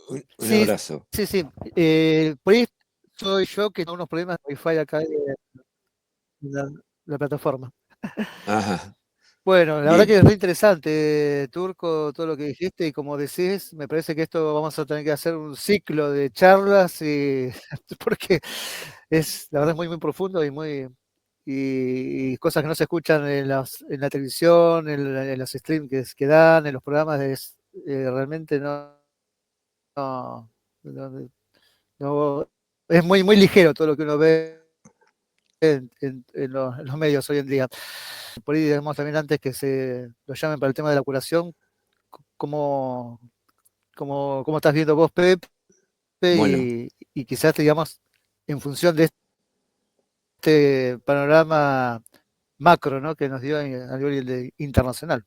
Un Sí, abrazo. sí, sí. Por ahí soy yo que tengo unos problemas de Wi-Fi acá de la, la plataforma. Ajá, Bueno, la verdad que bien. es muy interesante, Turco, todo lo que dijiste y como decís, me parece que esto vamos a tener que hacer un ciclo de charlas y porque es, la verdad es muy, muy profundo y muy y cosas que no se escuchan en en la televisión, en los streams que dan, en los programas, realmente no, no- no- es muy, muy ligero todo lo que uno ve en los medios hoy en día. Por ahí digamos también antes que se lo llamen para el tema de la curación, cómo, cómo estás viendo vos, Pepe, Bueno, y quizás, digamos, en función de este panorama macro, ¿no? Que nos dio a nivel internacional.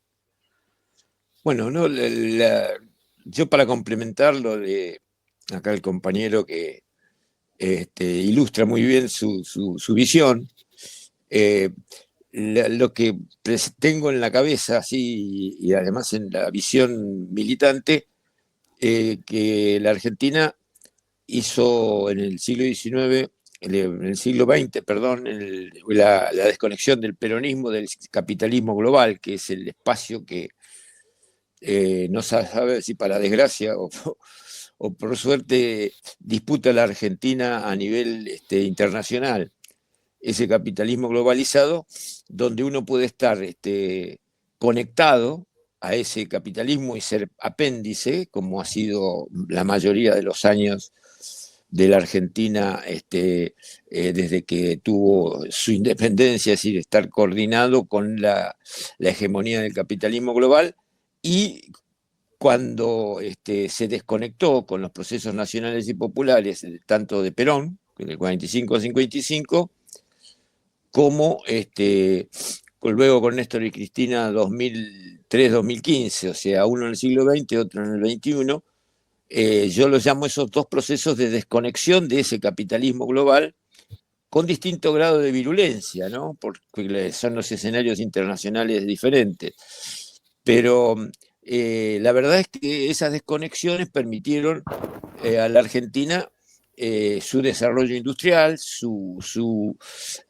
bueno, no, yo para complementar lo de acá el compañero que ilustra muy bien su visión, eh, lo que tengo en la cabeza, así, y además en la visión militante, que la Argentina hizo en el siglo XIX, en el siglo XX, perdón, la desconexión del peronismo del capitalismo global, que es el espacio que no sabe si para desgracia o por suerte disputa la Argentina a nivel internacional, ese capitalismo globalizado, donde uno puede estar conectado a ese capitalismo y ser apéndice, como ha sido la mayoría de los años de la Argentina desde que tuvo su independencia, es decir, estar coordinado con la hegemonía del capitalismo global, y cuando se desconectó con los procesos nacionales y populares, tanto de Perón, en el 45 al 55, como luego con Néstor y Cristina 2003-2015, o sea, uno en el siglo XX, otro en el XXI. Yo los llamo esos dos procesos de desconexión de ese capitalismo global con distinto grado de virulencia, ¿no? Porque son los escenarios internacionales diferentes. Pero la verdad es que esas desconexiones permitieron a la Argentina su desarrollo industrial, su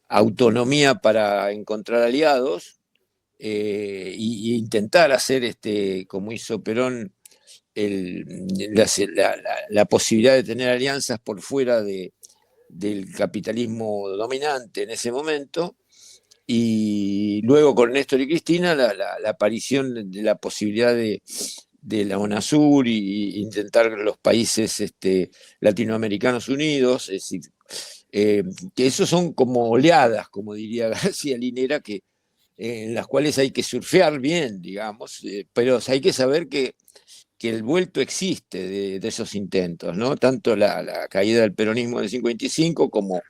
autonomía para encontrar aliados y intentar hacer, como hizo Perón, el, la posibilidad de tener alianzas por fuera del capitalismo dominante en ese momento. Y luego con Néstor y Cristina, la aparición de la posibilidad de la UNASUR y intentar los países latinoamericanos unidos, es decir, que esos son como oleadas, como diría García Linera, en las cuales hay que surfear bien, digamos, pero hay que saber que el vuelto existe de esos intentos, ¿no? Tanto la caída del peronismo del 55 como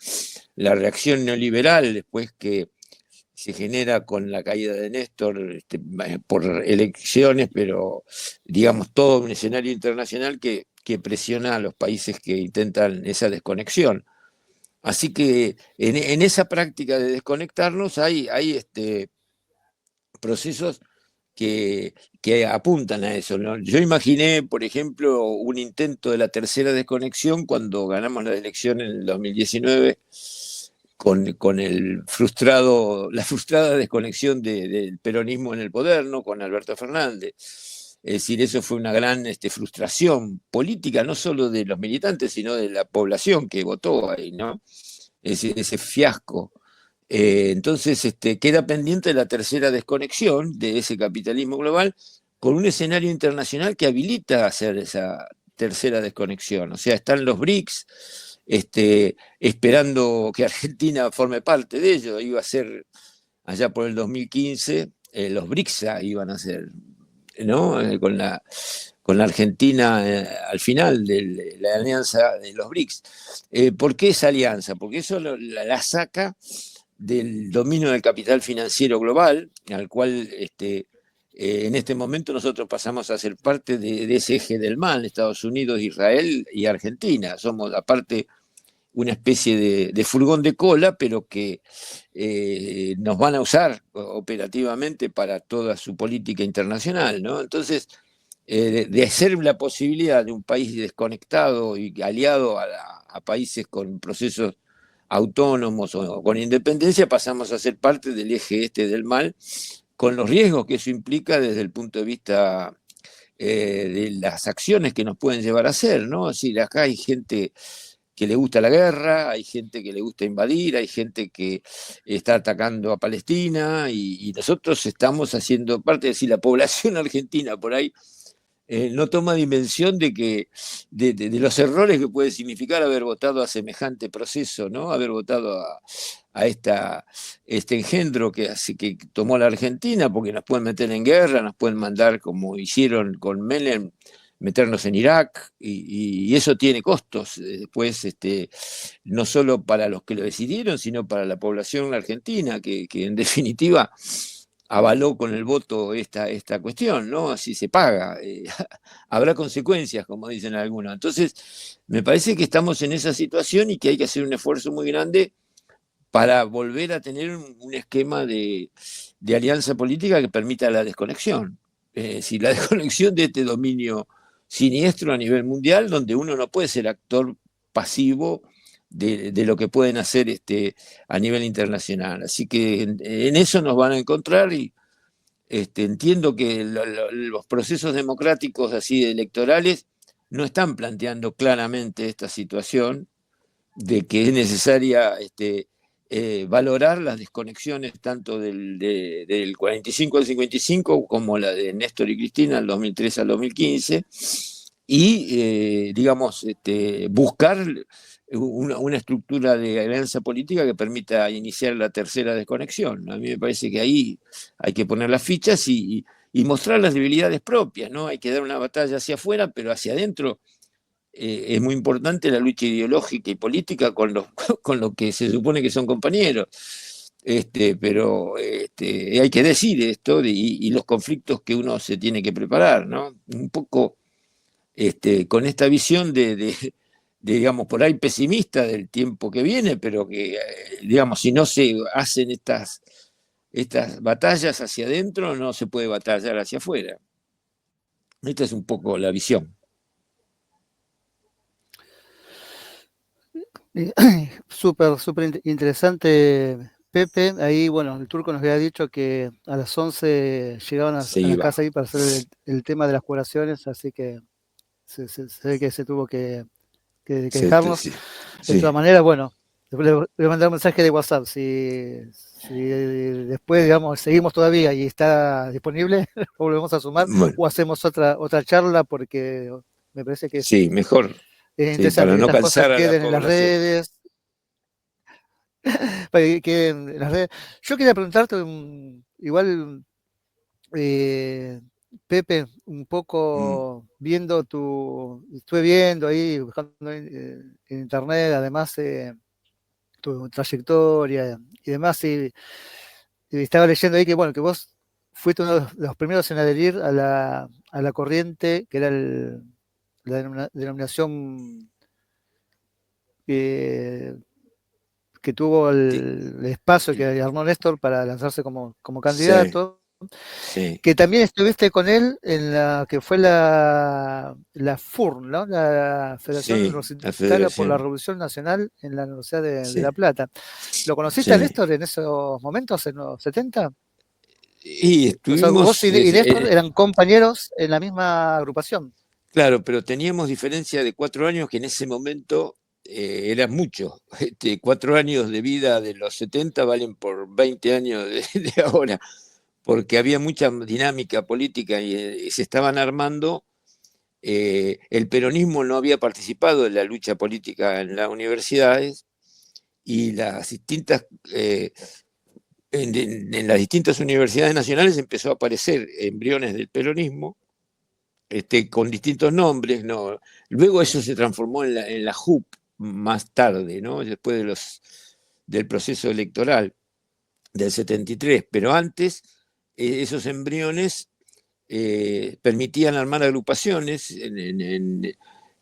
la reacción neoliberal después que se genera con la caída de Néstor por elecciones, pero digamos todo un escenario internacional que presiona a los países que intentan esa desconexión. Así que en esa práctica de desconectarnos hay procesos que apuntan a eso, ¿no? Yo imaginé, por ejemplo, un intento de la tercera desconexión cuando ganamos la elección en el 2019 con la frustrada desconexión del peronismo en el poder, ¿no? Con Alberto Fernández. Es decir, eso fue una gran frustración política, no solo de los militantes, sino de la población que votó ahí, ¿no? Ese fiasco. Entonces, queda pendiente la tercera desconexión de ese capitalismo global con un escenario internacional que habilita hacer esa tercera desconexión. O sea, están los BRICS esperando que Argentina forme parte de ello. Iba a ser allá por el 2015, los BRICS iban a ser, ¿no? Con la Argentina al final de la alianza de los BRICS. ¿Por qué esa alianza? Porque eso la saca del dominio del capital financiero global, al cual en este momento nosotros pasamos a ser parte de ese eje del mal, Estados Unidos, Israel y Argentina. Somos aparte una especie de furgón de cola, pero que nos van a usar operativamente para toda su política internacional, ¿no? Entonces, de ser la posibilidad de un país desconectado y aliado a países con procesos autónomos o con independencia, pasamos a ser parte del eje este del mal, con los riesgos que eso implica desde el punto de vista de las acciones que nos pueden llevar a hacer, ¿no? Es decir, acá hay gente que le gusta la guerra, hay gente que le gusta invadir, hay gente que está atacando a Palestina y nosotros estamos haciendo parte, es decir, la población argentina por ahí no toma dimensión de los errores que puede significar haber votado a semejante proceso, ¿no? Haber votado a este engendro que tomó la Argentina, porque nos pueden meter en guerra, nos pueden mandar, como hicieron con Menem, meternos en Irak, y eso tiene costos después, no solo para los que lo decidieron, sino para la población argentina, que en definitiva avaló con el voto esta cuestión, ¿no? Así se paga. Habrá consecuencias, como dicen algunos. Entonces, me parece que estamos en esa situación y que hay que hacer un esfuerzo muy grande para volver a tener un esquema de alianza política que permita la desconexión. Si la desconexión de este dominio siniestro a nivel mundial, donde uno no puede ser actor pasivo de lo que pueden hacer a nivel internacional. Así que en eso nos van a encontrar y entiendo que los procesos democráticos así electorales no están planteando claramente esta situación de que es necesaria valorar las desconexiones tanto del 45 al 55 como la de Néstor y Cristina del 2003 al 2015 y, digamos, buscar una estructura de alianza política que permita iniciar la tercera desconexión. A mí me parece que ahí hay que poner las fichas y mostrar las debilidades propias, ¿no? Hay que dar una batalla hacia afuera, pero hacia adentro es muy importante la lucha ideológica y política con lo que se supone que son compañeros. Pero hay que decir esto y los conflictos que uno se tiene que preparar, ¿no? Un poco con esta visión digamos, por ahí pesimista del tiempo que viene, pero que, digamos, si no se hacen estas batallas hacia adentro, no se puede batallar hacia afuera. Esta es un poco la visión. Súper, súper interesante, Pepe. Ahí, bueno, el turco nos había dicho que a las 11 llegaban Se a la iba. casa ahí para hacer el tema de las curaciones, así que se ve que se tuvo que dejarnos. Sí, De sí. todas maneras, bueno, después le voy a mandar un mensaje de WhatsApp. Si después, digamos, seguimos todavía y está disponible, volvemos a sumar Bueno, o hacemos otra charla porque me parece que sí, mejor. es Sí, interesante para que no estas cosas cansar a la queden en las población. redes, para que queden en las redes. Yo quería preguntarte, igual, eh, Pepe, un Mm, poco viendo estuve viendo ahí, buscando en internet, además tu trayectoria y demás, y estaba leyendo ahí que, bueno, que vos fuiste uno de los primeros en adherir a la corriente, que era la denominación que, que tuvo sí, el espacio que armó Néstor para lanzarse como sí, candidato, sí, que también estuviste con él en la que fue la FURN, ¿no? La Federación sí, la Universitaria por la federación. Revolución Nacional en la Universidad de La Sí, Plata. ¿Lo conociste a sí. Néstor en esos momentos, en los 70? Y O sea, vos estuvimos, y Néstor eran compañeros en la misma agrupación. claro, pero teníamos diferencia de 4 años que en ese momento era mucho. 4 años de vida de los 70 valen por 20 años de ahora, porque había mucha dinámica política y se estaban armando. El peronismo no había participado en la lucha política en las universidades y en las distintas universidades nacionales empezó a aparecer embriones del peronismo con distintos nombres, ¿no? Luego eso se transformó en la JUP más tarde, ¿no? Después del proceso electoral del 73, pero antes esos embriones permitían armar agrupaciones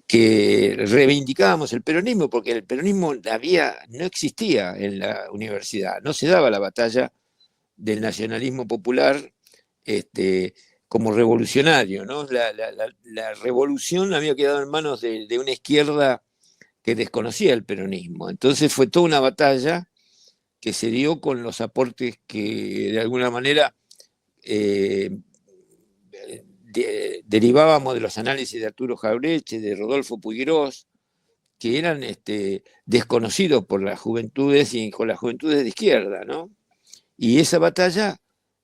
que reivindicábamos el peronismo, porque el peronismo no existía en la universidad, no se daba la batalla del nacionalismo popular, este, como revolucionario, ¿no? La revolución había quedado en manos de una izquierda que desconocía el peronismo. Entonces fue toda una batalla que se dio con los aportes que de alguna manera eh, derivábamos de los análisis de Arturo Jaureche, de Rodolfo Puiggrós, que eran desconocidos por las juventudes y con las juventudes de izquierda, ¿no? Y esa batalla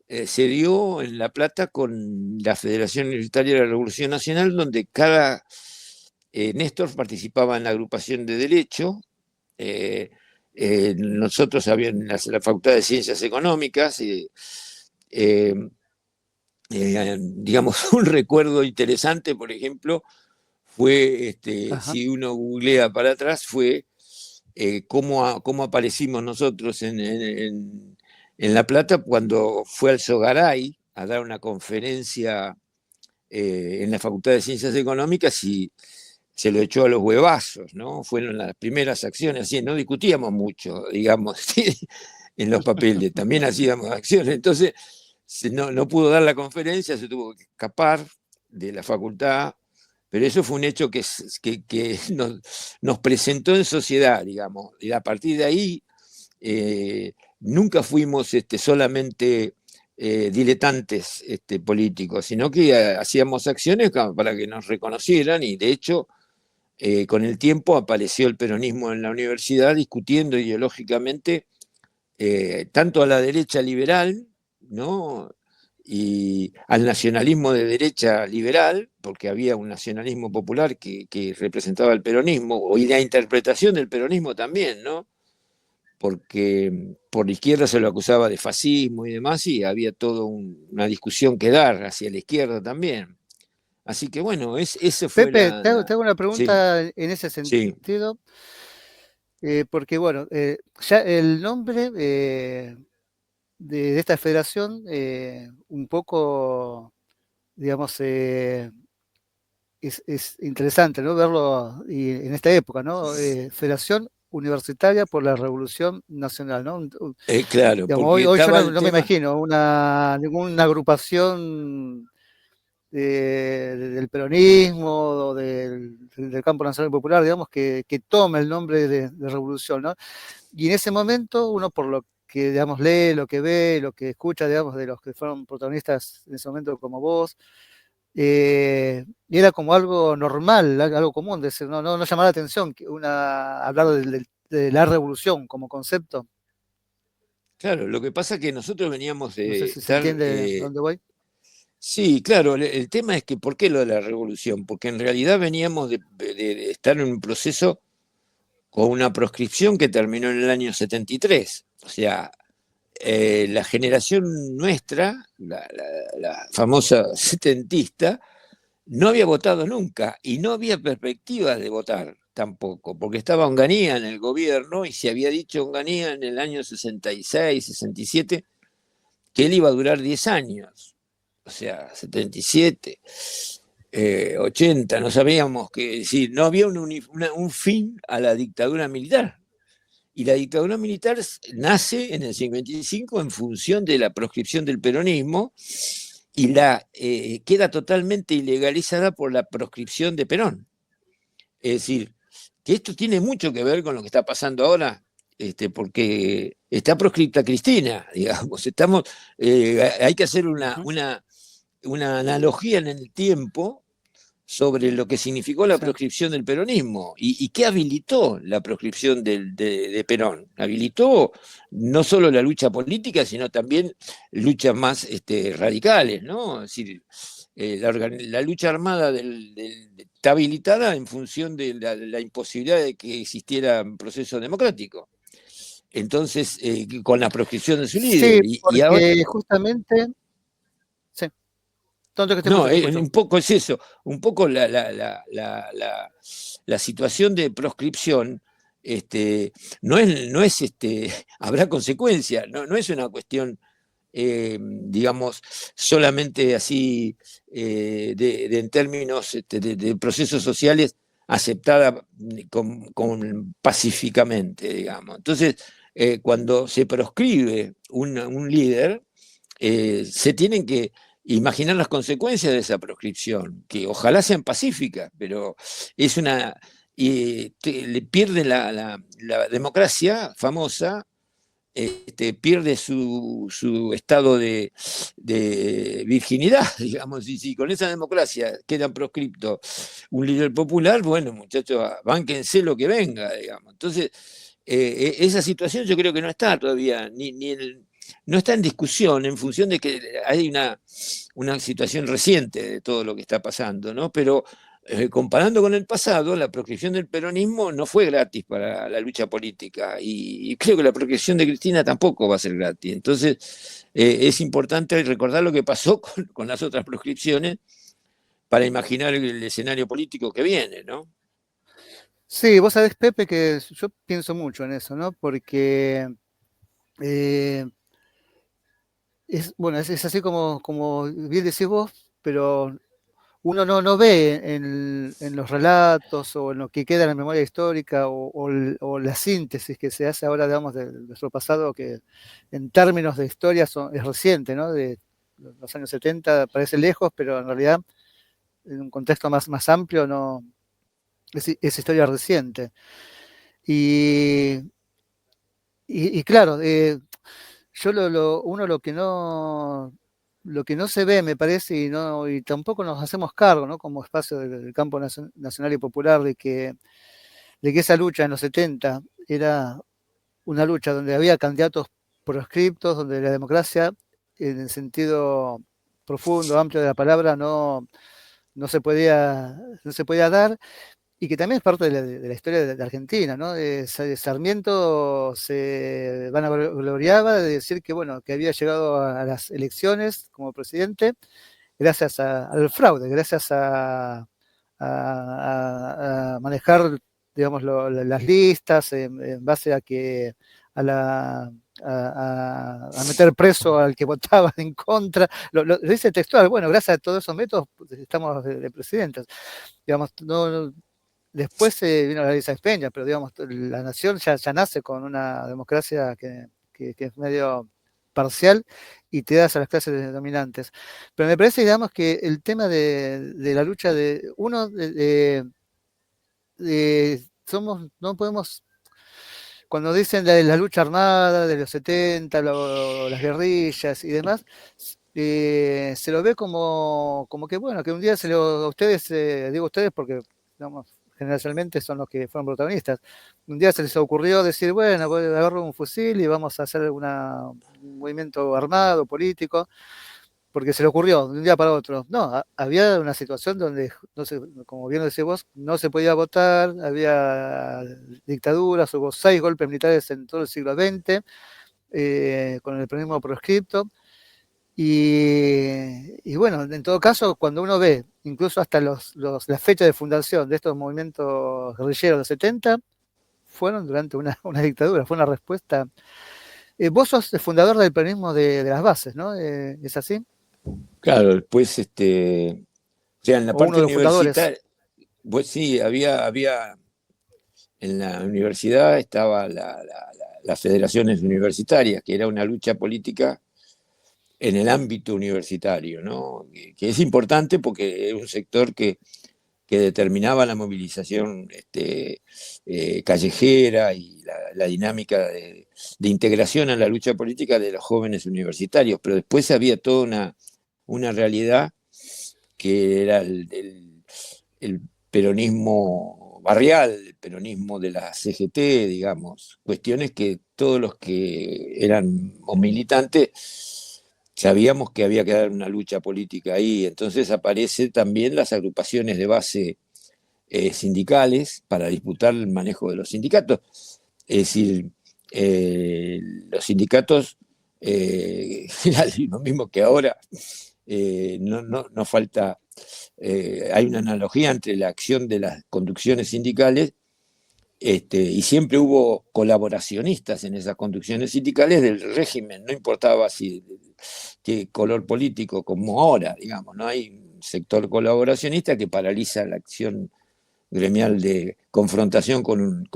se dio en La Plata con la Federación Universitaria de la Revolución Nacional, donde cada Néstor participaba en la agrupación de derecho. Nosotros habíamos en la Facultad de Ciencias Económicas, digamos, un recuerdo interesante, por ejemplo, fue, Ajá. si uno googlea para atrás, fue cómo aparecimos nosotros en La Plata cuando fue al Sogaray a dar una conferencia en la Facultad de Ciencias Económicas y se lo echó a los huevazos, ¿no? Fueron las primeras acciones, así, no discutíamos mucho, digamos, en los papeles, también hacíamos acciones, entonces no pudo dar la conferencia, se tuvo que escapar de la facultad, pero eso fue un hecho que nos presentó en sociedad, digamos, y a partir de ahí nunca fuimos solamente diletantes políticos, sino que hacíamos acciones para que nos reconocieran y de hecho con el tiempo apareció el peronismo en la universidad discutiendo ideológicamente tanto a la derecha liberal, ¿no? Y al nacionalismo de derecha liberal, porque había un nacionalismo popular que representaba el peronismo, y la interpretación del peronismo también, ¿no? Porque por la izquierda se lo acusaba de fascismo y demás, y había toda una discusión que dar hacia la izquierda también. Así que bueno, ese fue Pepe, te hago una Sí, pregunta en ese sí, sentido, porque bueno, ya el nombre de esta federación, un poco, digamos, es interesante, ¿no? Verlo en esta época, ¿no? Federación Universitaria por la Revolución Nacional, ¿no? claro, Digamos, porque hoy yo estaba el no me tema, imagino ninguna agrupación del peronismo o del campo nacional popular, digamos, que tome el nombre de revolución, ¿no? Y en ese momento, uno por lo que, digamos, lee, lo que ve, lo que escucha, digamos, de los que fueron protagonistas en ese momento como vos, y era como algo normal, algo común, decir, no llamaba la atención hablar de la revolución como concepto. claro, lo que pasa es que nosotros veníamos No sé de si se estar. entiende dónde voy. Sí, claro, el tema es que ¿por qué lo de la revolución? Porque en realidad veníamos de estar en un proceso con una proscripción que terminó en el año 73. O sea, la generación nuestra, la famosa setentista, no había votado nunca y no había perspectivas de votar tampoco, porque estaba Onganía en el gobierno y se había dicho Onganía en el año 66, 67, que él iba a durar 10 años, o sea, 77, 80, no sabíamos que decir, no había un fin a la dictadura militar. Y la dictadura militar nace en el 55 en función de la proscripción del peronismo y queda totalmente ilegalizada por la proscripción de Perón. Es decir, que esto tiene mucho que ver con lo que está pasando ahora, porque está proscripta Cristina, digamos, hay que hacer Ujú. una analogía en el tiempo sobre lo que significó la Sí. proscripción del peronismo y qué habilitó la proscripción de Perón. Habilitó no solo la lucha política, sino también luchas más radicales, ¿no? Es decir, la lucha armada está habilitada en función de la imposibilidad de que existiera un proceso democrático. Entonces, con la proscripción de su líder. Sí, Y ahora, porque justamente, sí, tonto que te no, escucho, te escucho. un poco es eso, un poco la situación de proscripción no es habrá consecuencias, no es una cuestión, digamos, solamente así en términos de procesos sociales aceptada pacíficamente, digamos. Entonces, cuando se proscribe un líder, se tienen que imaginar las consecuencias de esa proscripción, que ojalá sean pacíficas, pero es una... le pierde la democracia famosa, pierde su estado de virginidad, digamos, y si con esa democracia queda proscripto un líder popular, bueno, muchachos, bánquense lo que venga, digamos. Entonces, esa situación yo creo que no está todavía, no está en discusión en función de que hay una situación reciente de todo lo que está pasando, ¿no? Pero comparando con el pasado, la proscripción del peronismo no fue gratis para la lucha política y creo que la proscripción de Cristina tampoco va a ser gratis. Entonces, es importante recordar lo que pasó con las otras proscripciones para imaginar el escenario político que viene, ¿no? Sí, vos sabés, Pepe, que yo pienso mucho en eso, ¿no? Porque eh, bueno, es así como bien decís vos, pero uno no ve en los relatos o en lo que queda en la memoria histórica o la síntesis que se hace ahora, digamos, de nuestro pasado, que en términos de historia es reciente, ¿no? De los años 70 parece lejos, pero en realidad en un contexto más amplio no es historia reciente. Y, y claro, yo uno lo que no se ve, me parece, y tampoco nos hacemos cargo, ¿no? Como espacio del campo nacional y popular, de que esa lucha en los 70 era una lucha donde había candidatos proscriptos, donde la democracia, en el sentido profundo, amplio de la palabra, no se podía dar, y que también es parte de la historia de Argentina, ¿no? Sarmiento se vanagloriaba de decir que, bueno, que había llegado a las elecciones como presidente gracias al fraude, gracias a manejar, digamos, las listas en base a que a la a meter preso al que votaba en contra. Lo dice textual, bueno, gracias a todos esos métodos estamos de presidentes. Digamos, después vino la ley Sáenz Peña, pero digamos, la nación ya nace con una democracia que es medio parcial y te das a las clases dominantes. Pero me parece, digamos, que el tema de la lucha de uno, no podemos, cuando dicen la lucha armada de los 70, las guerrillas y demás, se lo ve como que, bueno, que un día a ustedes, digo ustedes porque, digamos, generalmente son los que fueron protagonistas, un día se les ocurrió decir, bueno, voy a agarrar un fusil y vamos a hacer un movimiento armado, político, porque se le ocurrió de un día para otro. No, había una situación donde, no sé, como bien decís vos, no se podía votar, había dictaduras, hubo 6 golpes militares en todo el siglo XX, con el peronismo proscripto. Y bueno, en todo caso, cuando uno ve incluso hasta las fechas de fundación de estos movimientos guerrilleros de los 70, fueron durante una dictadura, fue una respuesta. Vos sos el fundador del peronismo de las bases, ¿no? ¿Es así? Claro, después, o sea, en la O uno parte de los fundadores. universitaria, pues sí, había en la universidad estaba las federaciones universitarias, que era una lucha política en el ámbito universitario, ¿no? Que es importante porque es un sector que determinaba la movilización callejera y la dinámica de integración a la lucha política de los jóvenes universitarios, pero después había toda una realidad que era el peronismo barrial, el peronismo de la CGT, digamos, cuestiones que todos los que eran o militantes sabíamos que había que dar una lucha política ahí, entonces aparecen también las agrupaciones de base sindicales para disputar el manejo de los sindicatos. Es decir, los sindicatos, era lo mismo que ahora, no falta, hay una analogía entre la acción de las conducciones sindicales y siempre hubo colaboracionistas en esas conducciones sindicales del régimen, no importaba si qué color político como ahora, digamos, no hay un sector colaboracionista que paraliza la acción gremial de confrontación con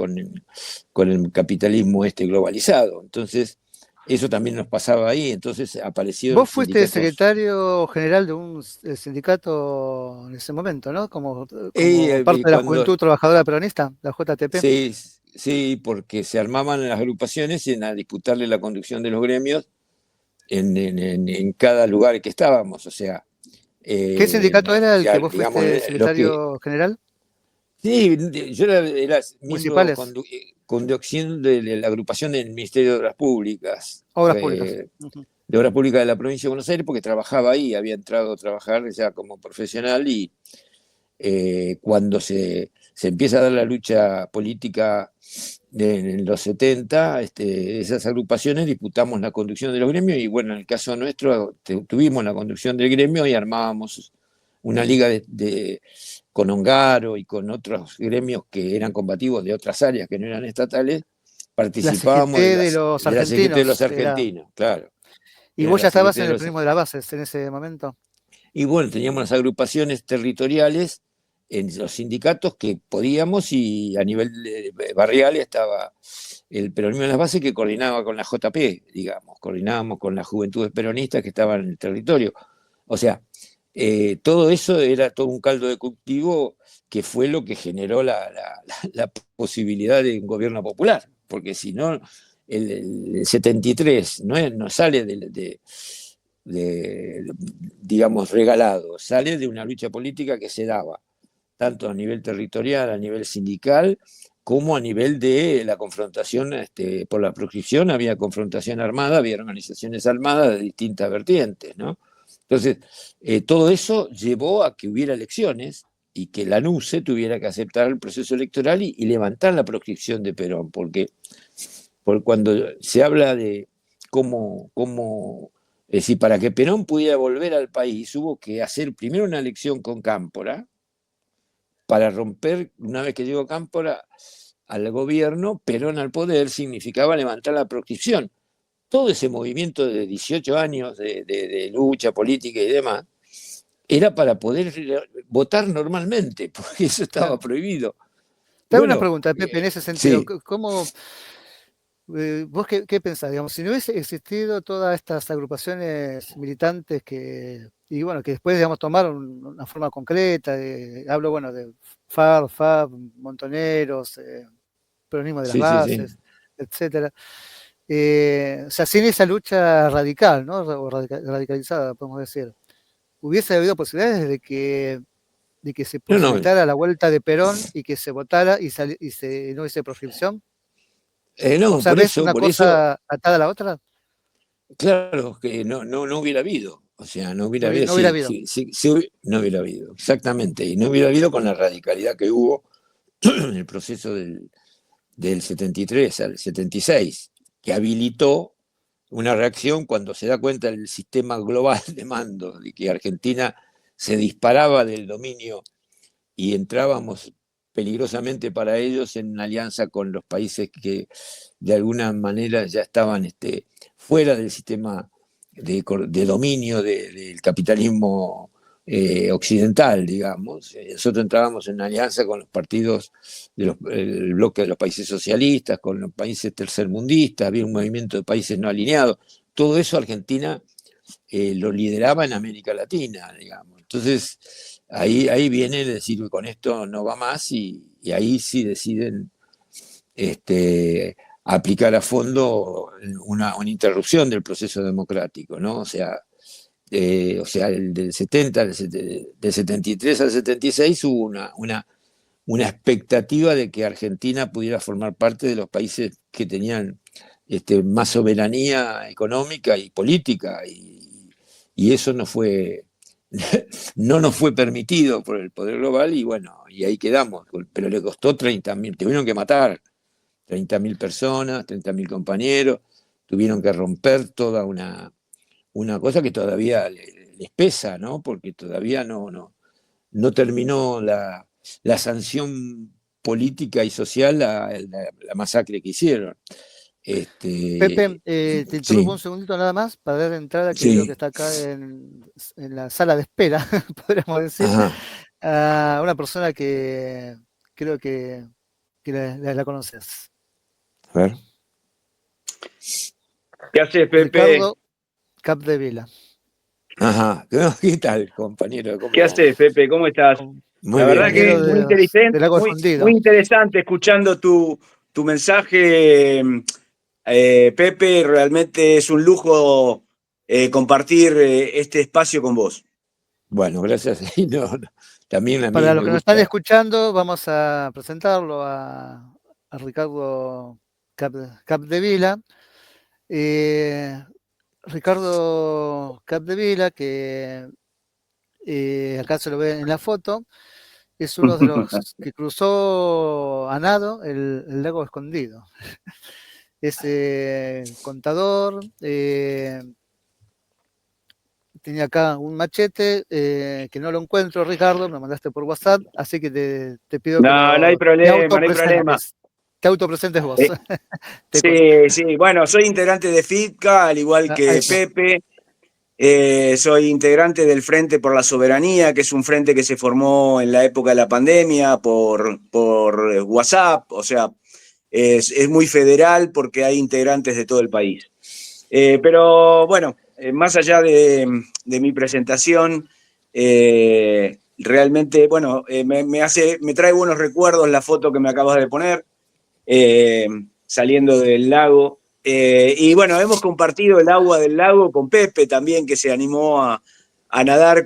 el capitalismo globalizado. Entonces, eso también nos pasaba ahí, entonces aparecieron Vos fuiste sindicatos. secretario general de un sindicato en ese momento, ¿no? Como parte Y de la cuando, Juventud Trabajadora Peronista, la JTP. sí, sí, porque se armaban las agrupaciones y a disputarle la conducción de los gremios en cada lugar que estábamos, o sea, ¿Qué sindicato era el que vos digamos, fuiste lo que. secretario general? Sí, yo era miembro Municipales, conducción de la agrupación del Ministerio de Obras Públicas, obras públicas. Ujú. de Obras Públicas de la provincia de Buenos Aires, porque trabajaba ahí, había entrado a trabajar ya como profesional y cuando se empieza a dar la lucha política en los 70, esas agrupaciones disputamos la conducción de los gremios y bueno, en el caso nuestro tuvimos la conducción del gremio y armábamos una liga con Ongaro y con otros gremios que eran combativos de otras áreas que no eran estatales, La participábamos CGT de los de la CGT de los argentinos era. argentinos, claro, Y era vos la ya estabas CGT en de el los. peronismo de las bases en ese momento. Y bueno, teníamos las agrupaciones territoriales en los sindicatos que podíamos y a nivel barrial estaba el peronismo de las bases que coordinaba con la JP, digamos, coordinábamos con las juventudes peronistas que estaban en el territorio. O sea, todo eso era todo un caldo de cultivo que fue lo que generó la posibilidad de un gobierno popular, porque si no, el 73 no sale digamos, regalado, sale de una lucha política que se daba, tanto a nivel territorial, a nivel sindical, como a nivel de la confrontación por la proscripción, había confrontación armada, había organizaciones armadas de distintas vertientes, ¿no? Entonces, todo eso llevó a que hubiera elecciones y que la NUCE tuviera que aceptar el proceso electoral y levantar la proscripción de Perón, porque cuando se habla de cómo es decir, para que Perón pudiera volver al país, hubo que hacer primero una elección con Cámpora, para romper, una vez que llegó Cámpora al gobierno, Perón al poder significaba levantar la proscripción. Todo ese movimiento de 18 años de lucha política y demás, era para poder votar normalmente, porque eso estaba Claro. prohibido. Te hago una Bueno, pregunta, Pepe, en ese sentido. sí, ¿Cómo, vos qué pensás? Digamos, si no hubiese existido todas estas agrupaciones militantes y bueno, que después, digamos, tomaron una forma concreta, hablo, bueno, de FARC, FAB, Montoneros, Peronismo de las sí, sí, sí. Bases, etcétera. O sea, sin esa lucha radical, ¿no? O radicalizada, podemos decir, hubiese habido posibilidades de que se No, no, posibilitara la vuelta de Perón y que se votara y no hubiese proscripción. O no, sea, ¿ves una por eso cosa atada a la otra? claro que no hubiera habido, o sea, no hubiera habido, No hubiera sí, habido. sí, sí, sí, no hubiera habido, exactamente, y no hubiera habido con la radicalidad que hubo en el proceso del 73 al 76, que habilitó una reacción cuando se da cuenta el sistema global de mando, de que Argentina se disparaba del dominio y entrábamos peligrosamente para ellos en alianza con los países que de alguna manera ya estaban fuera del sistema de dominio del capitalismo occidental, digamos. Nosotros entrábamos en alianza con los partidos del bloque de los países socialistas, con los países tercermundistas, había un movimiento de países no alineados. Todo eso Argentina lo lideraba en América Latina, digamos. Entonces, ahí viene el decir, con esto no va más y ahí sí deciden aplicar a fondo una interrupción del proceso democrático, ¿no? O sea el del 70, del 73 al 76 hubo una expectativa de que Argentina pudiera formar parte de los países que tenían más soberanía económica y política, y eso no nos fue permitido por el poder global, y bueno, y ahí quedamos, pero le costó 30.000, tuvieron que matar 30.000 personas, 30.000 compañeros, tuvieron que romper toda una cosa que todavía les pesa, ¿no? Porque todavía no terminó la sanción política y social, la masacre que hicieron. Pepe, te interrumpo Sí, un segundito nada más para dar entrada, que veo que sí, está acá en la sala de espera, podríamos decir, ajá, a una persona que creo que la conoces. a ver. ¿Qué haces, Pepe? Ricardo Capdevila. Ajá. ¿Qué tal, compañero? ¿Qué haces, Pepe? ¿Cómo estás? Muy La verdad bien, que Compañero bien. muy del inteligente, Lago muy Escondido. interesante escuchando tu mensaje, Pepe. Realmente es un lujo compartir este espacio con vos. Bueno, gracias. Y también a mí Para los me que nos están gusta. escuchando, vamos a presentarlo a Ricardo Capdevila. Ricardo Capdevila, que acá se lo ve en la foto, es uno de los que cruzó a nado el lago Escondido. Es contador, tenía acá un machete que no lo encuentro, Ricardo, me lo mandaste por WhatsApp, así que te pido que No, no hay te problema, no hay problema. autopresentes. Te autopresentes vos. Eh, sí, sí, bueno, soy integrante de FITCA, al igual Ahí que está. Pepe. Soy integrante del Frente por la Soberanía, que es un frente que se formó en la época de la pandemia por WhatsApp, o sea, es muy federal porque hay integrantes de todo el país. Pero bueno, más allá de mi presentación, realmente, bueno, me trae buenos recuerdos la foto que me acabas de poner, eh, saliendo del lago. Y bueno, hemos compartido el agua del lago con Pepe también, que se animó a nadar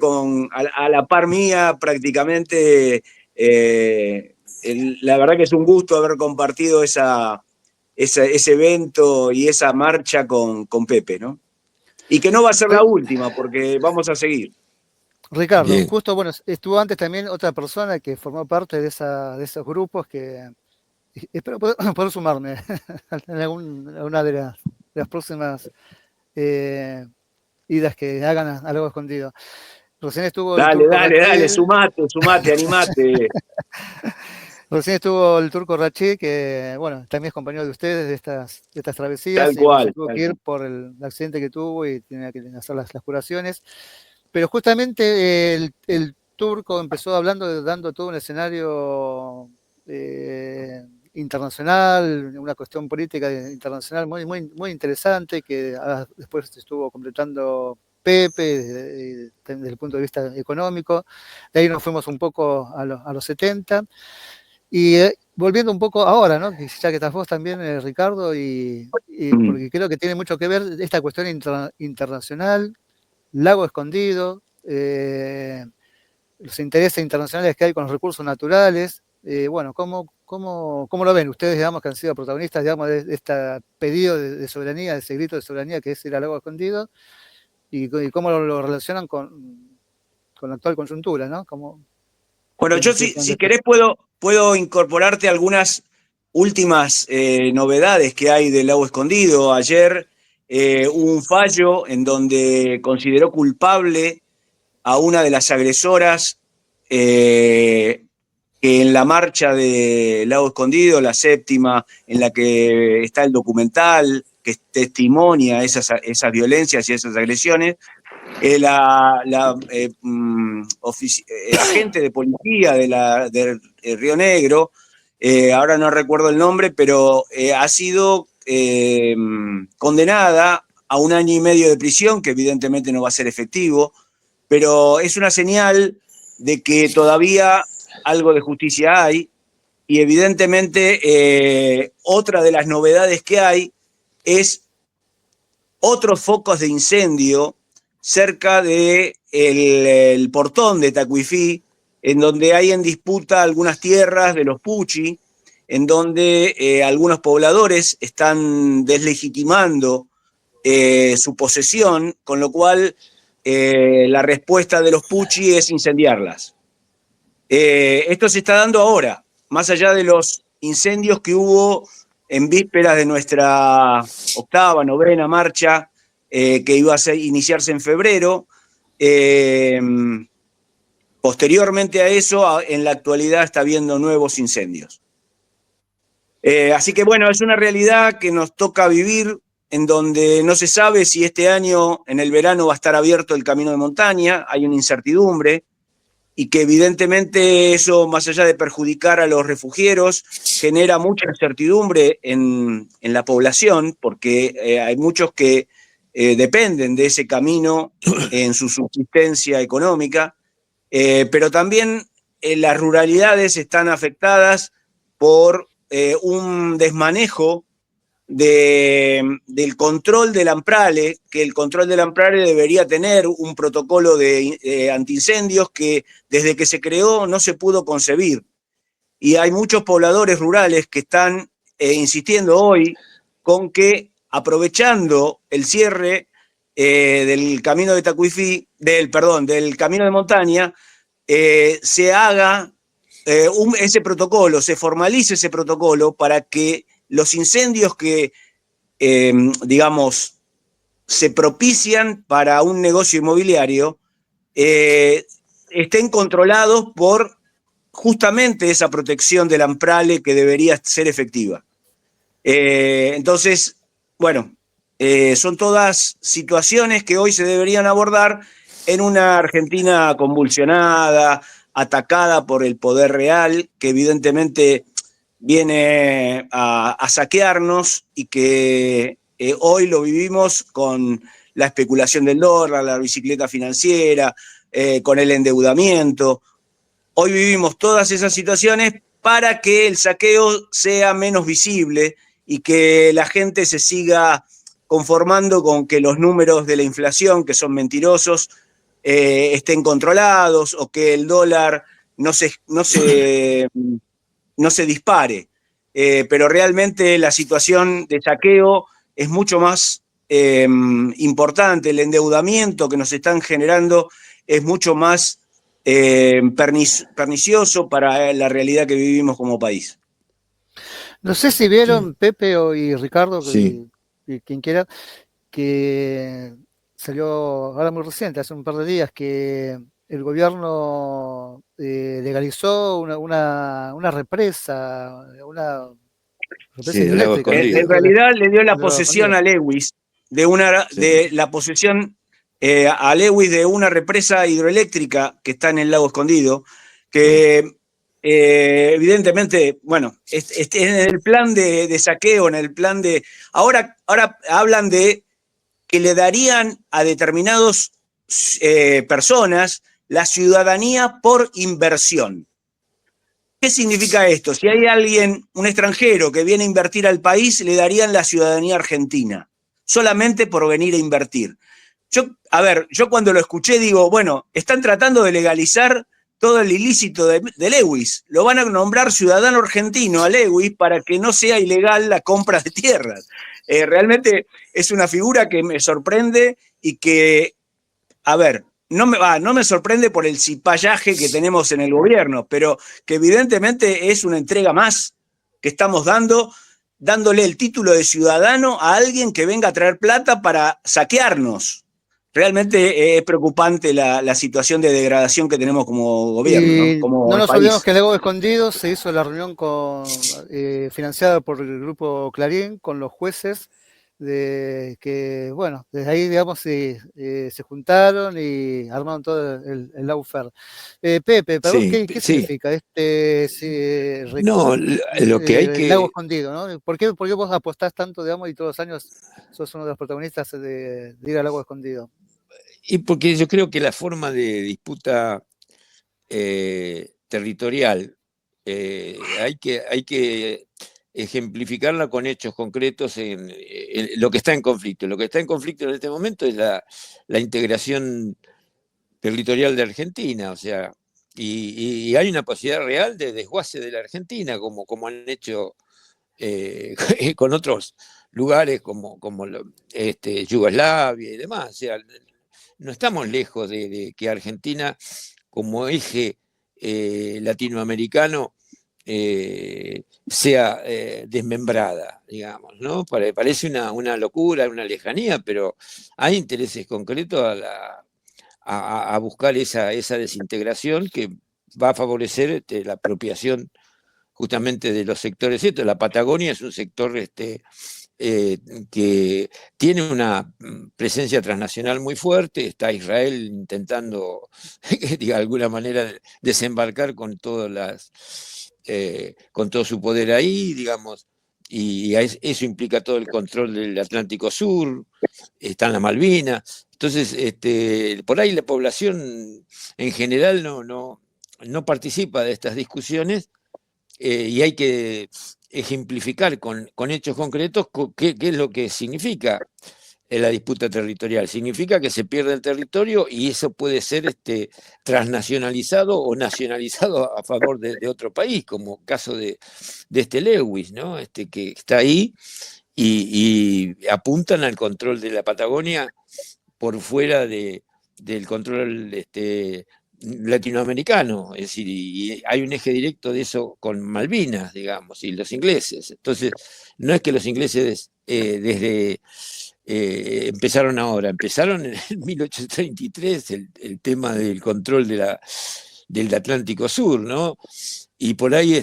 a la par mía prácticamente. La verdad que es un gusto haber compartido ese evento y esa marcha con Pepe, ¿no? Y que no va a ser la última, porque vamos a seguir. Ricardo, Bien. justo, bueno, estuvo antes también otra persona que formó parte de esos grupos que espero poder sumarme en alguna de las próximas eh, idas que hagan a Lago Escondido. Recién estuvo el Dale, Turco dale, dale, Rachid, sumate, animate. recién estuvo el Turco Rachid, que bueno, también es compañero de ustedes de estas travesías, Tal y bueno, se cual. tuvo que ir por el accidente que tuvo y tenía que hacer las curaciones. Pero justamente el Turco empezó hablando, dando todo un escenario internacional, una cuestión política internacional muy interesante, que después estuvo completando Pepe desde el punto de vista económico. De ahí nos fuimos un poco a los 70. Y volviendo un poco ahora, ¿no? Ya que estás vos también, Ricardo, Mm. porque creo que tiene mucho que ver esta cuestión internacional, Lago Escondido, los intereses internacionales que hay con los recursos naturales. Bueno, ¿cómo lo ven ustedes, digamos, que han sido protagonistas, digamos, de este pedido de soberanía, de ese grito de soberanía que es ir al Lago Escondido? Y cómo lo relacionan con la actual coyuntura, ¿no? Bueno, yo si querés puedo incorporarte algunas últimas novedades que hay del lago escondido. Ayer hubo un fallo en donde consideró culpable a una de las agresoras que en la marcha de Lago Escondido, la séptima, en la que está el documental que testimonia esas violencias y esas agresiones, agente de policía de Río Negro, ahora no recuerdo el nombre, pero ha sido condenada a 1 año y medio de prisión, que evidentemente no va a ser efectivo, pero es una señal de que todavía algo de justicia hay, y evidentemente otra de las novedades que hay es otros focos de incendio cerca de el portón de Tacuifí, en donde hay en disputa algunas tierras de los Puchi, en donde algunos pobladores están deslegitimando su posesión, con lo cual la respuesta de los Puchi es incendiarlas. Esto se está dando ahora, más allá de los incendios que hubo en vísperas de nuestra octava, novena marcha, que iba a iniciarse en febrero. Posteriormente a eso, en la actualidad está habiendo nuevos incendios. Así que bueno, es una realidad que nos toca vivir, en donde no se sabe si este año en el verano va a estar abierto el camino de montaña, hay una incertidumbre. y que evidentemente eso, más allá de perjudicar a los refugieros, genera mucha incertidumbre en la población, porque hay muchos que dependen de ese camino en su subsistencia económica, pero también las ruralidades están afectadas por un desmanejo del control del AMPRALE, que el control del AMPRALE debería tener un protocolo de antiincendios que desde que se creó no se pudo concebir. Y hay muchos pobladores rurales que están insistiendo hoy con que, aprovechando el cierre del camino de Tacuifí, del camino de montaña, se haga ese protocolo, se formalice ese protocolo para que los incendios que, digamos, se propician para un negocio inmobiliario estén controlados por justamente esa protección del AMPRALE que debería ser efectiva. Entonces, bueno, son todas situaciones que hoy se deberían abordar en una Argentina convulsionada, atacada por el poder real, que evidentemente viene a saquearnos y que hoy lo vivimos con la especulación del dólar, la bicicleta financiera, con el endeudamiento. Hoy vivimos todas esas situaciones para que el saqueo sea menos visible y que la gente se siga conformando con que los números de la inflación, que son mentirosos, estén controlados, o que el dólar no se dispare. Pero realmente la situación de saqueo es mucho más importante. El endeudamiento que nos están generando es mucho más pernicioso para la realidad que vivimos como país. No sé si vieron, Pepe y Ricardo, Sí. y quien quiera, que salió ahora muy reciente, hace un par de días, que el gobierno legalizó una represa, Sí, del lago hidroeléctrica, ¿no? escondido. En realidad le dio la De Lago posesión Escondido. a Lewis Sí. de la posesión a Lewis de una represa hidroeléctrica que está en el lago Escondido, que evidentemente, bueno, en el plan de saqueo, en el plan de... Ahora hablan de que le darían a determinadas personas la ciudadanía por inversión. ¿Qué significa esto? Si hay alguien, un extranjero que viene a invertir al país, le darían la ciudadanía argentina, solamente por venir a invertir. Yo cuando lo escuché digo, bueno, están tratando de legalizar todo el ilícito de Lewis. Lo van a nombrar ciudadano argentino a Lewis para que no sea ilegal la compra de tierras. Realmente es una figura que me sorprende y que, no me sorprende por el cipallaje que tenemos en el gobierno, pero que evidentemente es una entrega más que estamos dándole el título de ciudadano a alguien que venga a traer plata para saquearnos. Realmente es preocupante la situación de degradación que tenemos como gobierno, ¿no? Y Como no nos olvidemos país. que en Lago Escondido se hizo la reunión financiada por el grupo Clarín con los jueces, que, bueno, desde ahí, digamos, se juntaron y armaron todo el lawfare. Pepe, ¿para vos Sí, qué sí. significa No, lo que hay el Lago que... Escondido, ¿no? ¿Por qué vos apostás tanto, digamos, y todos los años sos uno de los protagonistas de ir al Lago Escondido? Y porque yo creo que la forma de disputa territorial hay que ejemplificarla con hechos concretos en lo que está en conflicto. Lo que está en conflicto en este momento es la integración territorial de Argentina, o sea, y hay una posibilidad real de desguace de la Argentina, como han hecho con otros lugares como Yugoslavia y demás. O sea, no estamos lejos de que Argentina, como eje latinoamericano, sea desmembrada, digamos, ¿no? Parece una locura, una lejanía, pero hay intereses concretos a buscar esa desintegración que va a favorecer la apropiación justamente de los sectores estos. La Patagonia es un sector que tiene una presencia transnacional muy fuerte. Está Israel intentando, de alguna manera, desembarcar con con todo su poder ahí, digamos, y eso implica todo el control del Atlántico Sur, están las Malvinas. Entonces, por ahí la población en general no participa de estas discusiones, y hay que ejemplificar con hechos concretos qué es lo que significa la disputa territorial. Significa que se pierde el territorio y eso puede ser transnacionalizado o nacionalizado a favor de otro país, como caso de Lewis, ¿no? Que está ahí y apuntan al control de la Patagonia por fuera del control latinoamericano, es decir, y hay un eje directo de eso con Malvinas, digamos, y los ingleses. Entonces, no es que los ingleses empezaron ahora, empezaron en 1833 el tema del control del Atlántico Sur, ¿no? Y por ahí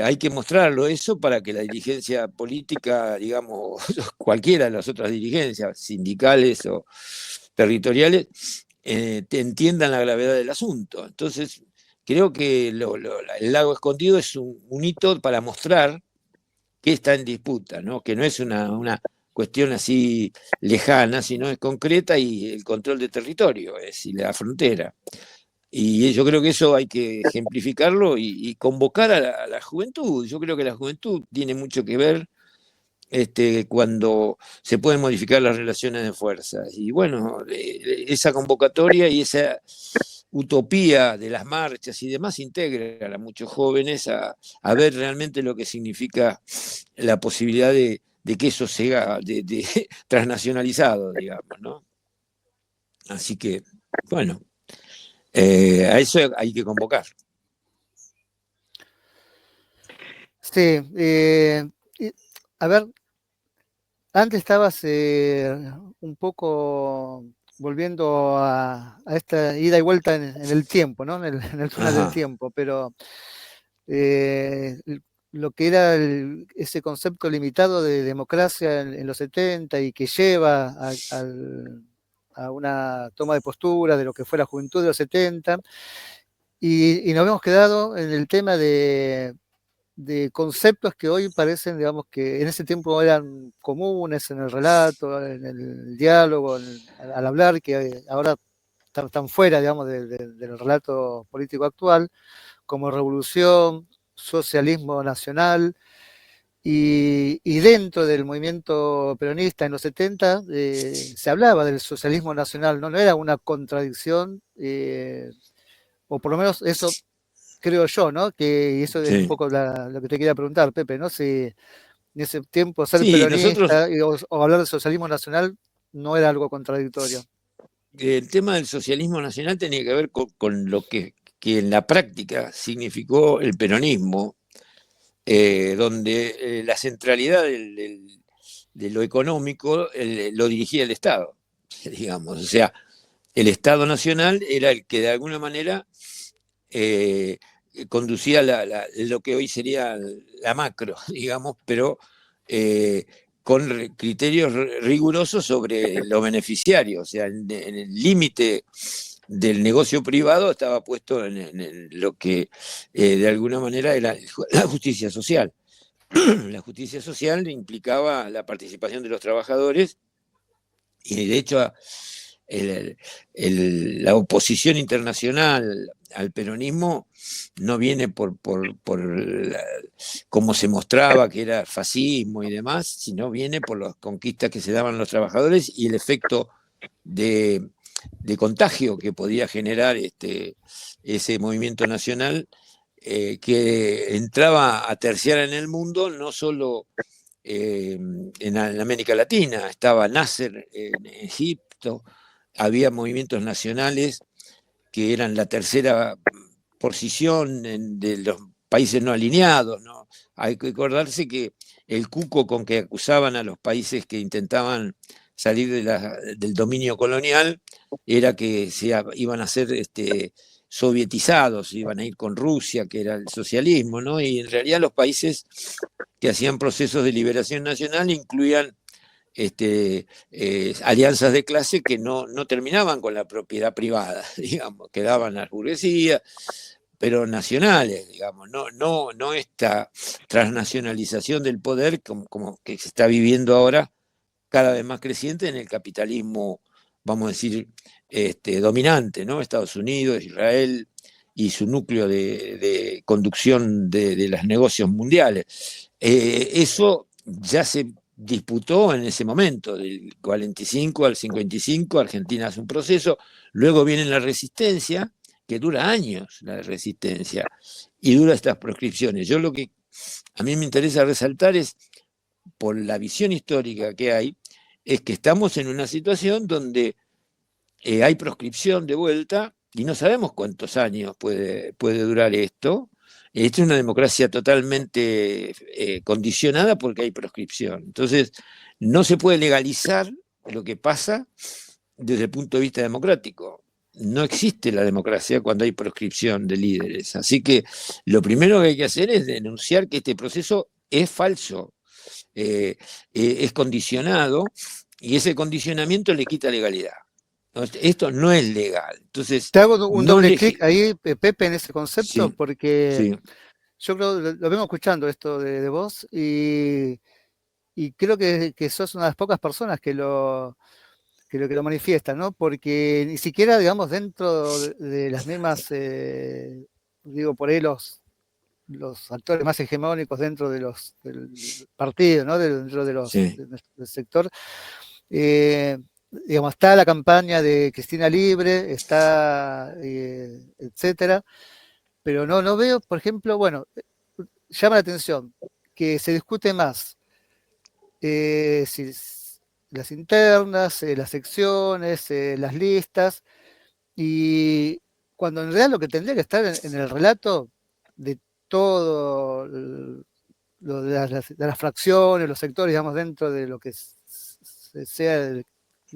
hay que mostrarlo eso para que la dirigencia política, digamos, cualquiera de las otras dirigencias, sindicales o territoriales, entiendan la gravedad del asunto. Entonces, creo que el lago escondido es un hito para mostrar que está en disputa, ¿no? Que no es una cuestión así lejana, sino es concreta, y el control de territorio, es decir, la frontera. Y yo creo que eso hay que ejemplificarlo y convocar a la juventud. Yo creo que la juventud tiene mucho que ver cuando se pueden modificar las relaciones de fuerzas. Y bueno, esa convocatoria y esa utopía de las marchas y demás integra a muchos jóvenes a ver realmente lo que significa la posibilidad de que eso sea transnacionalizado, digamos, ¿no? Así que, bueno, a eso hay que convocar. Sí, a ver, antes estabas un poco volviendo a esta ida y vuelta en el tiempo, ¿no? En el túnel del tiempo, pero lo que era ese concepto limitado de democracia en los 70 y que lleva a una toma de postura de lo que fue la juventud de los 70, y nos hemos quedado en el tema de conceptos que hoy parecen, digamos, que en ese tiempo eran comunes en el relato, en el diálogo, al hablar, que ahora están fuera, digamos, del relato político actual, como revolución, socialismo nacional, y dentro del movimiento peronista en los 70 se hablaba del socialismo nacional, no era una contradicción, o por lo menos eso creo yo, ¿no? Que eso es un poco lo que te quería preguntar, Pepe, ¿no? Si en ese tiempo ser peronista o hablar de socialismo nacional no era algo contradictorio. El tema del socialismo nacional tenía que ver con lo que en la práctica significó el peronismo, donde la centralidad de lo económico lo dirigía el Estado, digamos. O sea, el Estado nacional era el que de alguna manera conducía lo que hoy sería la macro, digamos, pero con criterios rigurosos sobre los beneficiarios. O sea, en el límite del negocio privado estaba puesto en lo que de alguna manera era la justicia social. La justicia social implicaba la participación de los trabajadores, y de hecho la oposición internacional al peronismo no viene por cómo se mostraba que era fascismo y demás, sino viene por las conquistas que se daban los trabajadores y el efecto de contagio que podía generar ese movimiento nacional, que entraba a terciar en el mundo, no solo en América Latina. Estaba Nasser en Egipto, había movimientos nacionales que eran la tercera posición de los países no alineados, ¿no? Hay que acordarse que el cuco con que acusaban a los países que intentaban salir del dominio colonial era que iban a ser sovietizados, iban a ir con Rusia, que era el socialismo, ¿no? Y en realidad los países que hacían procesos de liberación nacional incluían alianzas de clase que no terminaban con la propiedad privada, digamos, quedaban las burguesías, pero nacionales, digamos, no esta transnacionalización del poder como que se está viviendo ahora, cada vez más creciente en el capitalismo, vamos a decir, dominante, ¿no? Estados Unidos, Israel y su núcleo de conducción de los negocios mundiales. Eso ya se disputó en ese momento, del 45 al 55, Argentina hace un proceso, luego viene la resistencia, que dura años la resistencia, y dura estas proscripciones. Yo lo que a mí me interesa resaltar es, por la visión histórica que hay, es que estamos en una situación donde hay proscripción de vuelta y no sabemos cuántos años puede durar esto. Esta es una democracia totalmente condicionada porque hay proscripción. Entonces, no se puede legalizar lo que pasa desde el punto de vista democrático. No existe la democracia cuando hay proscripción de líderes. Así que lo primero que hay que hacer es denunciar que este proceso es falso, es condicionado, y ese condicionamiento le quita legalidad. Esto no es legal. Entonces, te hago un no doble clic ahí, Pepe, en ese concepto, sí, porque sí. yo creo, lo vengo escuchando esto de vos, y creo que sos una de las pocas personas que lo manifiestan, ¿no? Porque ni siquiera, digamos, dentro de las mismas, digo, por ahí los actores más hegemónicos dentro del partido, ¿no? Dentro Sí. del sector, digamos, está la campaña de Cristina Libre, está, etcétera, pero no veo, por ejemplo, bueno, llama la atención que se discute más si las internas, las secciones, las listas, y cuando en realidad lo que tendría que estar en el relato de todo lo de las fracciones, los sectores, digamos, dentro de lo que sea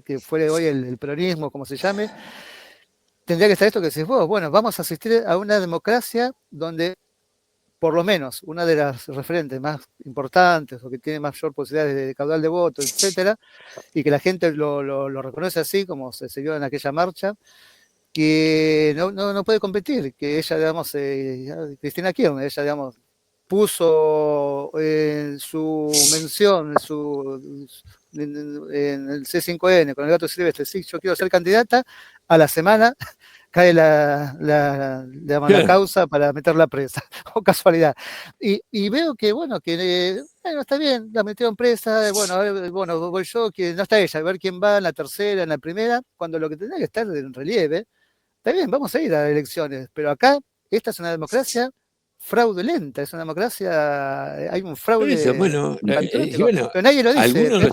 que fuere hoy el peronismo, como se llame, tendría que estar esto que decís vos. Bueno, vamos a asistir a una democracia donde por lo menos una de las referentes más importantes o que tiene mayor posibilidad de caudal de voto, etcétera, y que la gente lo reconoce así, como se vio en aquella marcha, que no puede competir, que ella, digamos, Cristina Kirchner, ella, digamos, puso en su mención, en el C5N, con el gato silvestre, sí, yo quiero ser candidata, a la semana cae la causa para meterla presa, o casualidad. Y veo que, bueno, está bien, la metieron presa, bueno, voy yo, que no está ella, a ver quién va en la tercera, en la primera, cuando lo que tendría que estar en relieve, está bien, vamos a ir a elecciones, pero acá esta es una democracia fraudulenta, es una democracia, hay un fraude Eso, bueno, pero nadie lo dice. algunos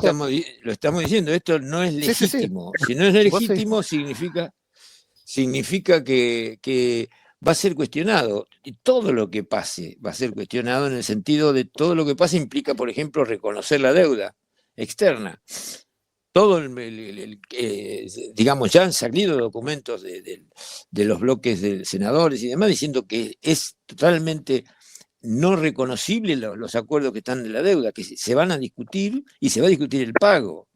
lo estamos diciendo, esto no es legítimo. Sí. Si no es legítimo, significa que va a ser cuestionado. Y todo lo que pase va a ser cuestionado, en el sentido de todo lo que pase implica, por ejemplo, reconocer la deuda externa. Todo digamos, ya han salido documentos de los bloques de senadores y demás diciendo que es totalmente no reconocible los acuerdos que están de la deuda, que se van a discutir y se va a discutir el pago.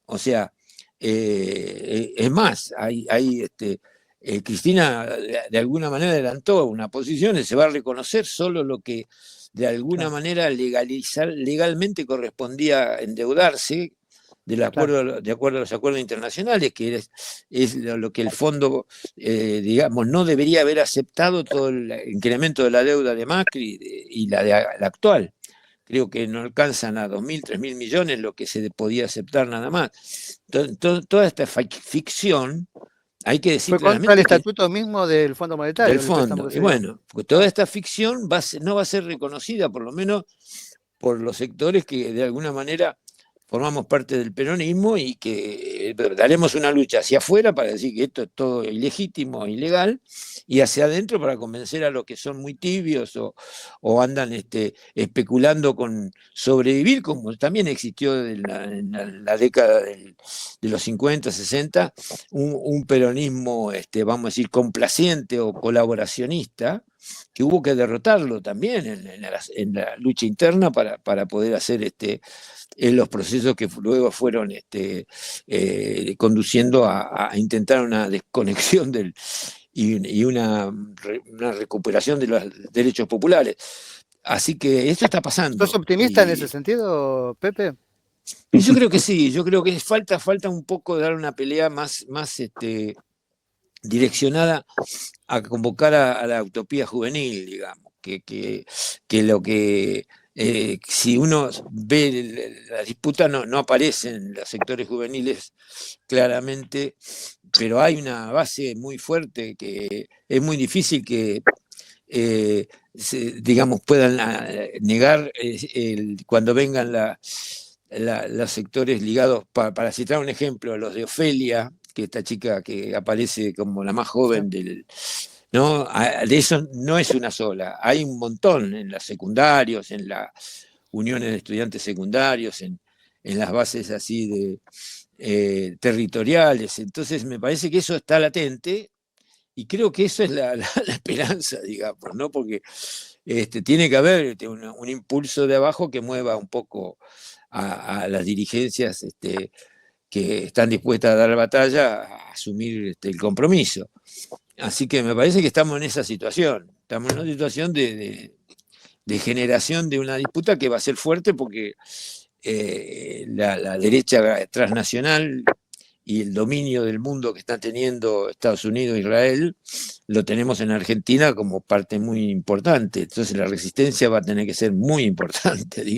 O sea, es más, Cristina de alguna manera adelantó una posición y se va a reconocer solo lo que de alguna manera legalmente correspondía endeudarse, de acuerdo a los acuerdos internacionales, que es lo que el fondo, digamos, no debería haber aceptado todo el incremento de la deuda de Macri y la actual. Creo que no alcanzan a 2.000, 3.000 millones lo que se podía aceptar nada más. Toda esta ficción, hay que decir fue contra el estatuto mismo del Fondo Monetario. Del fondo. Y bueno, pues toda esta ficción no va a ser reconocida, por lo menos por los sectores que de alguna manera formamos parte del peronismo y que daremos una lucha hacia afuera para decir que esto es todo ilegítimo, ilegal, y hacia adentro para convencer a los que son muy tibios o andan especulando con sobrevivir, como también existió en la década de los 50, 60, un peronismo, vamos a decir, complaciente o colaboracionista, que hubo que derrotarlo también en la lucha interna para poder hacer en los procesos que luego fueron conduciendo a intentar una desconexión y una recuperación de los derechos populares. Así que esto está pasando. ¿Sos optimista en ese sentido, Pepe? Y yo creo que sí, yo creo que falta un poco dar una pelea más direccionada a convocar a la utopía juvenil, digamos, que lo que si uno ve la disputa no aparecen los sectores juveniles claramente, pero hay una base muy fuerte que es muy difícil que digamos puedan negar cuando vengan los sectores ligados, para citar un ejemplo, los de Ofelia, que esta chica que aparece como la más joven ¿no? De eso no es una sola, hay un montón en los secundarios, en las uniones de estudiantes secundarios, en las bases así territoriales. Entonces me parece que eso está latente y creo que eso es la esperanza, digamos, ¿no? Porque tiene que haber un impulso de abajo que mueva un poco a las dirigencias que están dispuestas a dar batalla, a asumir el compromiso. Así que me parece que estamos en esa situación. Estamos en una situación de generación de una disputa que va a ser fuerte porque la derecha transnacional y el dominio del mundo que está teniendo Estados Unidos e Israel lo tenemos en Argentina como parte muy importante. Entonces la resistencia va a tener que ser muy importante, digamos.